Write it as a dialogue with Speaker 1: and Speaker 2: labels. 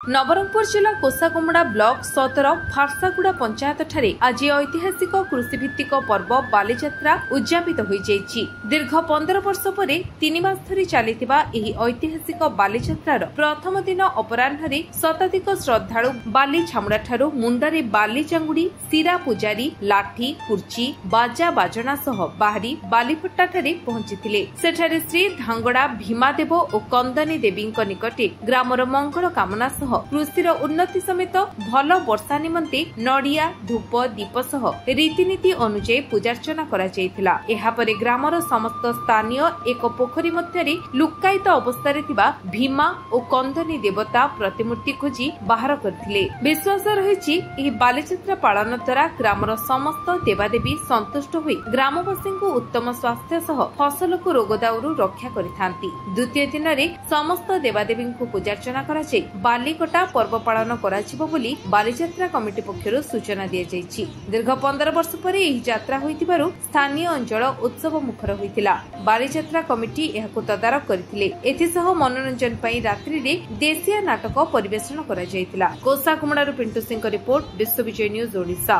Speaker 1: नवरंगपुर जिला कोसाकुमुड़ा ब्लॉक सतर फारसागुड़ा पंचायत ठारे आज ऐतिहासिक कृषिभित्तिक पर्व बालीजात्रा उद्यापित हो जाइछि। दीर्घ 15 वर्ष पर 3 मास धरी चलिथिबा एही ऐतिहासिक बालीजात्रार प्रथम दिन अपराह्न शताधिक श्रद्धालु बाली छामुड़ा ठारू मुंडारे बाली चांगुड़ी सीरा पुजारी लाठी कुर्ची बाजा बाजना सह बाहरी बालीफट्टा ठारे पहुंचीथिले। सेठारे श्री धांगड़ा भीमादेव और कंदनी देवी निकटे ग्रामर मंगल कामना सह कृषि उन्नति समेत भल वर्षा निमंते नड़िया धूप दीप सह रीतिनीति अनुଯାयी पूजार्चना करा जायतिला। एहा परे ग्रामर समस्त स्थानीय एक पोखरी मध्यरे लुकायित अवस्था भीमा और कंदनी देवता प्रतिमूर्ति खोजी बाहर करथिले। विश्वास रहिछि एही बालीजात्रा पालन द्वारा ग्रामर समस्त देवादेवी संतुष्ट होई ग्रामवासी को उत्तम स्वास्थ्य सह फसल को रोगदाउरु रक्षा करिथांती। द्वितीय दिन रे समस्त देवादेवी को पूजार्चना करा जाय बालीकटा पर्व पालन कराजिबो बोली बालीजात्रा कमिटी पक्षरु सूचना दिया जायछि। दीर्घ 15 वर्ष पर एही यात्रा होइतिबारु स्थानीय अंचल उत्सव मुखर होइतिला। बालीजात्रा कमिटी एहाकु तदारक करथिले। एथिसह मनोरंजन पई रात्रि रे देसिया नाटक परिवेषण करा जायतिला। कोसाकुमुड़ारु पिंटू सिंह रिपोर्ट विश्व विजय न्यूज ओडिशा।